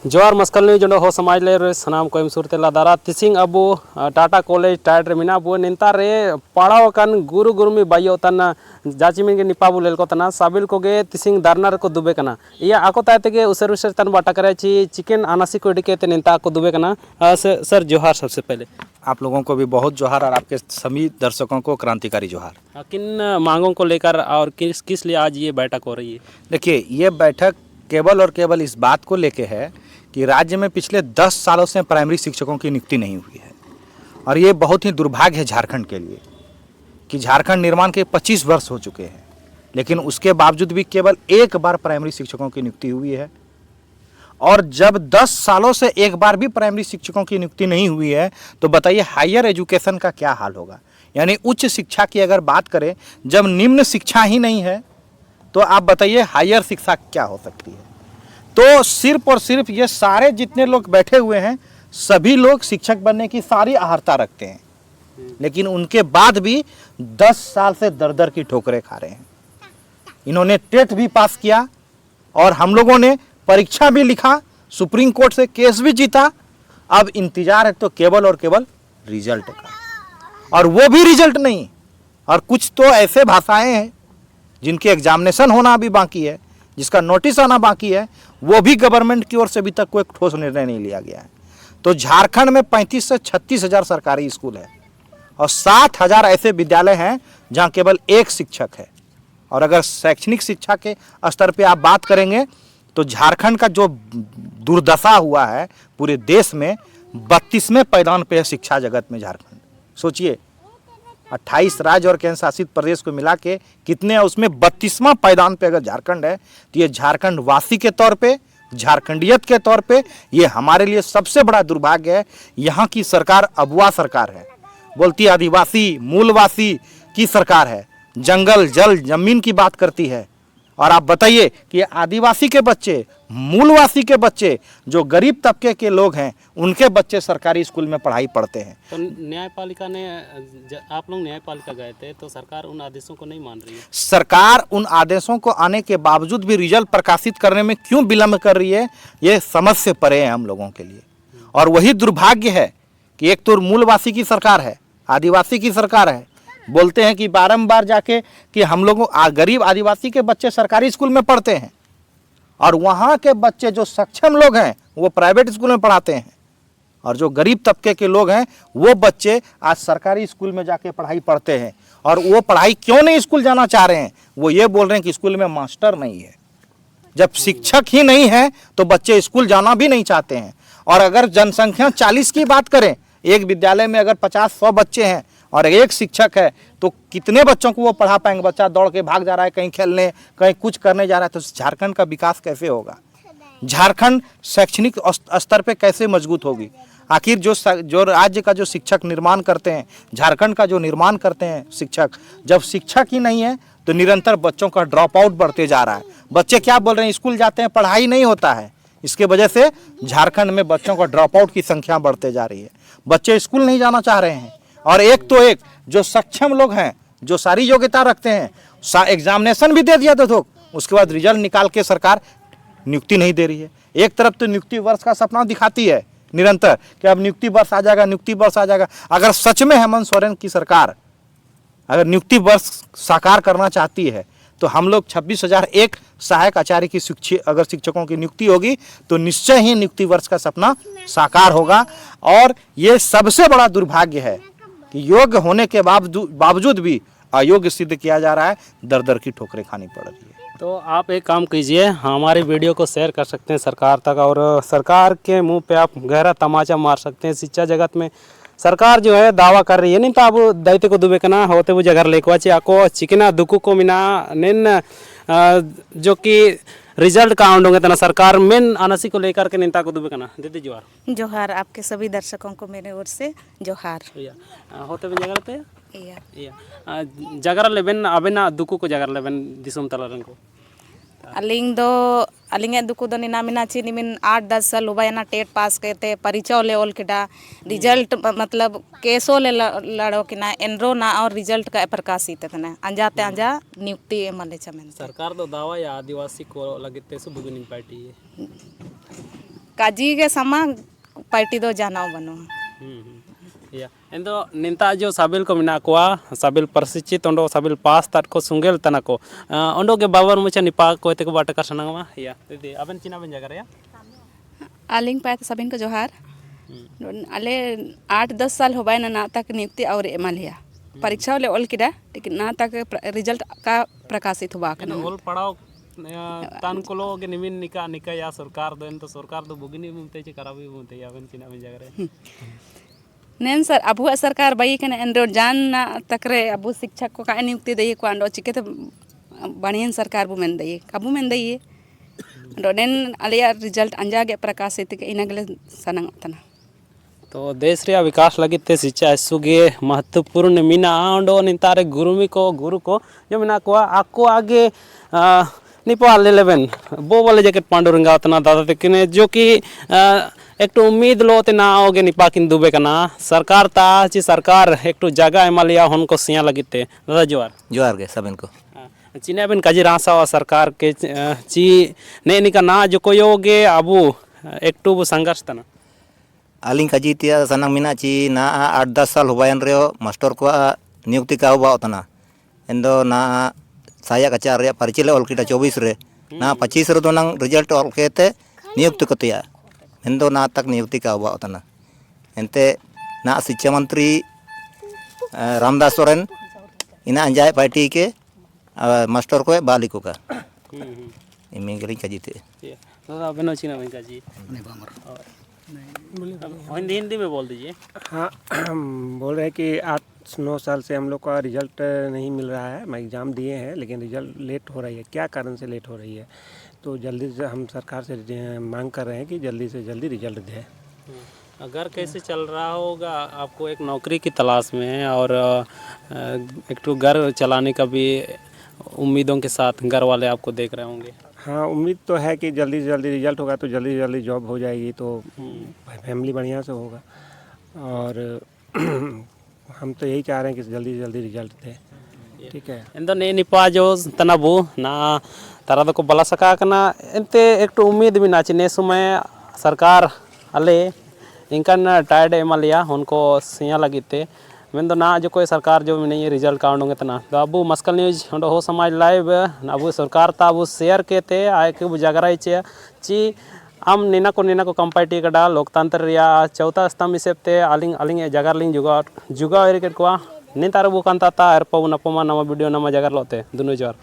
जोहार muscle news जोंडो हो समाज ले सनाम को सुरते लादारा तिसिंग अबू टाटा कॉलेज टाइट रे मिना बु निंता रे पढ़ाव कान गुरु गुरुमी बायो तना जाचिमिन के निपाबु लेल को तना साबिल को गे तिसिंग दारना को दुबे कना या आको ताते के उसे उसे तन बाटा करे ची चिकन अनासी को डिके ते निंता को दुबे कना सर जोहार सबसे पहले आप लोगों को भी बहुत जोहार और आपके सभी दर्शकों को क्रांतिकारी जोहार। किन मांगों को लेकर और किस लिए आज ये बैठक हो रही है? देखिए, ये बैठक केवल और केवल इस बात को लेके है कि राज्य में पिछले 10 सालों से प्राइमरी शिक्षकों की नियुक्ति नहीं हुई है और ये बहुत ही दुर्भाग्य है झारखंड के लिए कि झारखंड निर्माण के 25 वर्ष हो चुके हैं, लेकिन उसके बावजूद भी केवल एक बार प्राइमरी शिक्षकों की नियुक्ति हुई है। और जब 10 सालों से एक बार भी प्राइमरी शिक्षकों की नियुक्ति नहीं हुई है तो बताइए हायर एजुकेशन का क्या हाल होगा। यानी उच्च शिक्षा की अगर बात करें, जब निम्न शिक्षा ही नहीं है तो आप बताइए हायर शिक्षा क्या हो सकती है। तो सिर्फ और सिर्फ ये सारे जितने लोग बैठे हुए हैं सभी लोग शिक्षक बनने की सारी अहर्ता रखते हैं, लेकिन उनके बाद भी 10 साल से दर दर की ठोकरें खा रहे हैं। इन्होंने टेट भी पास किया और हम लोगों ने परीक्षा भी लिखा, सुप्रीम कोर्ट से केस भी जीता। अब इंतजार है तो केवल और केवल रिजल्ट का, और वो भी रिजल्ट नहीं। और कुछ तो ऐसे भाषाएं हैं जिनके एग्जामिनेशन होना अभी बाकी है, जिसका नोटिस आना बाकी है, वो भी गवर्नमेंट की ओर से अभी तक कोई ठोस निर्णय नहीं लिया गया है। तो झारखंड में 35 से 36 हज़ार सरकारी स्कूल है और 60,000 ऐसे विद्यालय हैं जहां केवल एक शिक्षक है। और अगर शैक्षणिक शिक्षा के स्तर पे आप बात करेंगे तो झारखंड का जो दुर्दशा हुआ है पूरे देश में, 32वें पायदान पे है शिक्षा जगत में झारखंड। सोचिए, 28 राज्य और केंद्र शासित प्रदेश को मिला के कितने हैं, उसमें 32वां पायदान पे अगर झारखंड है तो ये झारखंड वासी के तौर पे, झारखंडियत के तौर पे ये हमारे लिए सबसे बड़ा दुर्भाग्य है। यहाँ की सरकार अबुआ सरकार है, बोलती है आदिवासी मूलवासी की सरकार है, जंगल जल जमीन की बात करती है। और आप बताइए कि आदिवासी के बच्चे, मूलवासी के बच्चे, जो गरीब तबके के लोग हैं, उनके बच्चे सरकारी स्कूल में पढ़ाई पढ़ते हैं। तो न्यायपालिका ने, आप लोग न्यायपालिका गए थे तो सरकार उन आदेशों को नहीं मान रही है। सरकार उन आदेशों को आने के बावजूद भी रिजल्ट प्रकाशित करने में क्यों विलंब कर रही है, ये समझ से परे है हम लोगों के लिए। और वही दुर्भाग्य है कि एक तो मूलवासी की सरकार है, आदिवासी की सरकार है, बोलते हैं कि बारंबार जाके कि हम लोगों गरीब आदिवासी के बच्चे सरकारी स्कूल में पढ़ते हैं और वहाँ के बच्चे जो सक्षम लोग हैं वो प्राइवेट स्कूल में पढ़ाते हैं, और जो गरीब तबके के लोग हैं वो बच्चे आज सरकारी स्कूल में जाके पढ़ाई पढ़ते हैं। और वो पढ़ाई क्यों नहीं स्कूल जाना चाह रहे हैं, वो ये बोल रहे हैं कि स्कूल में मास्टर नहीं है। जब शिक्षक ही नहीं है तो बच्चे स्कूल जाना भी नहीं चाहते हैं। और अगर जनसंख्या 40 की बात करें, एक विद्यालय में अगर 50-100 बच्चे हैं और एक शिक्षक है तो कितने बच्चों को वो पढ़ा पाएंगे। बच्चा दौड़ के भाग जा रहा है, कहीं खेलने, कहीं कुछ करने जा रहा है, तो झारखंड का विकास कैसे होगा, झारखंड शैक्षणिक स्तर पे कैसे मजबूत होगी। आखिर जो राज्य का जो शिक्षक निर्माण करते हैं, झारखंड का जो निर्माण करते हैं शिक्षक, जब शिक्षक ही नहीं है तो निरंतर बच्चों का ड्रॉप आउट बढ़ते जा रहा है। बच्चे क्या बोल रहे हैं, स्कूल जाते हैं, पढ़ाई नहीं होता है। इसके वजह से झारखंड में बच्चों का ड्रॉप आउट की संख्या बढ़ते जा रही है, बच्चे स्कूल नहीं जाना चाह रहे हैं। और एक तो एक जो सक्षम लोग हैं, जो सारी योग्यता रखते हैं, एग्जामिनेशन भी दे दिया तो उसके बाद रिजल्ट निकाल के सरकार नियुक्ति नहीं दे रही है। एक तरफ तो नियुक्ति वर्ष का सपना दिखाती है निरंतर कि अब नियुक्ति वर्ष आ जाएगा, नियुक्ति वर्ष आ जाएगा। अगर सच में हेमंत सोरेन की सरकार अगर नियुक्ति वर्ष साकार करना चाहती है तो हम लोग 26,001 सहायक आचार्य की अगर शिक्षकों की नियुक्ति होगी तो निश्चय ही नियुक्ति वर्ष का सपना साकार होगा। और ये सबसे बड़ा दुर्भाग्य है कि योग्य होने के बावजूद भी अयोग्य सिद्ध किया जा रहा है, दर दर की ठोकरें खानी पड़ रही है। तो आप एक काम कीजिए, हमारी वीडियो को शेयर कर सकते हैं सरकार तक और सरकार के मुंह पे आप गहरा तमाचा मार सकते हैं। शिक्षा जगत में सरकार जो है दावा कर रही है नहीं तो अब दैत्य को दुबे कना होते वो जगह लेकवाचे आको चिकना दुकु को मिना निन जो कि रिजल्ट का आउंड होंगे तना सरकार मेन अनसी को लेकर के नेता को दुबे कना। दीदी जोहार। जोहार, आपके सभी दर्शकों को मेरे ओर से जोहार। होते भी जगह पे जगह लेबेन अबेना दुकु को जगह लेबेन दिसुम तलारन को अलिंग दो अलिंगे दुकु दो निना मिना ची निमिन 8-10 साल उबायना टेट पास करते परिचय ले ओल किडा रिजल्ट मतलब केसो ले लड़ो किना एनरो ना और रिजल्ट का प्रकाशित तना अंजाते अंजा नियुक्ति एमले चमेन सरकार दो दावा या आदिवासी को लगिते सु बुगुनी पार्टी काजी के समा पार्टी दो जाना बनो या एंदो निंता जो साबिल को मिना कोआ साबिल प्रशिक्षित ओंडो साबिल पास तात को सुंगेल तना को ओंडो के बाबर मुचा निपा को ते को बाटका सनांगमा या दीदी अबन चिना बन जगह या आलिंग पाए सबिन को जोहार अले 8-10 साल हो ना तक नियुक्ति और एमा लिया परीक्षा ले ओल किडा लेकिन ना तक रिजल्ट का प्रकाशित हुआ कना ओल पढ़ाओ तान कोलो के निमिन निका निका या सरकार दो तो सरकार दो बुगिनी मुमते चे कराबी मुमते या अबन चिना बन जगह नेन सर अबु सरकार बई कने एंडो जान ना तकरे अबु शिक्षक को का नियुक्ति दई को अंडो चिकेते बणियन सरकार बु मेन दई कबु मेन दई अंडो नेन अलिया रिजल्ट अंजागे प्रकाशित के इनगले सनंग तना तो देश रे विकास लगी ते शिक्षा सुगे महत्वपूर्ण मीना अंडो नितारे गुरु को जो मिना को आको आगे निपा ले लेवन वो वाले जैकेट पांडुरंगा तना दादा तकने जो कि एक तो उम्मीद लो ते ना आओगे निपा किन दुबे कना सरकार ता ची सरकार एक तो जगह एमालिया होनको सिया लगिते दादा जोहार के सबन को चिने बिन काजी रासा सरकार के ची ने निका ना जो कोयोगे अबु एक तो संघर्ष तना आलिंग काजीतिया सनंग मिना ची ना 8-10 साल हुबायन रे मास्टर को नियुक्ति का हुआ तना एंदो ना साया कचार रे परिचय ओल किटा 24 रे ना 25 रे दोनंग रिजल्ट ओल केते नियुक्ति कतिया एंदो ना तक नियुक्ति का हुआ तना एंते ना शिक्षा मंत्री रामदास सोरेन इना अंजाय पार्टी के मास्टर को बालिको का इमिंगली काजीते दादा बनो चिना बिन काजी हिंदी में बोल दीजिए। हाँ बोल रहे हैं कि 8-9 साल से हम लोग का रिजल्ट नहीं मिल रहा है। मैं एग्ज़ाम दिए हैं लेकिन रिजल्ट लेट हो रही है। क्या कारण से लेट हो रही है? तो जल्दी से हम सरकार से मांग कर रहे हैं कि जल्दी से जल्दी रिजल्ट दें। अगर कैसे चल रहा होगा आपको एक नौकरी की तलाश में है और एक तो घर चलाने का भी उम्मीदों के साथ घर वाले आपको देख रहे होंगे। हाँ उम्मीद तो है कि जल्दी से जल्दी रिजल्ट होगा तो जल्दी से जल्दी जॉब हो जाएगी तो फैमिली बढ़िया से होगा और हम तो यही चाह रहे हैं कि जल्दी से जल्दी रिजल्ट दें। ठीक है इंदो ने निपा जो तनाबू ना तारा दो को बला सका कना एंते एक तो उम्मीद भी ना चिने समय सरकार अले इनकन टायर्ड एमालिया उनको सिया लगिते मेन ना जो कोई सरकार जो नहीं रिजल्ट का उंगे तना तो अब मस्कल न्यूज हो समाज लाइव अब सरकार ता अब शेयर के ते आए के जगराई चे ची आम नीना को कंपाइटी कड़ा लोकतंत्र रिया चौथा स्तंभ हिसाब ते आलिंग आलिंग जगार लिंग जुगा एरिकेट को नी तार बुकान ता एरपो नपमा नवा वीडियो नमा जगार लोते दुनु जोर।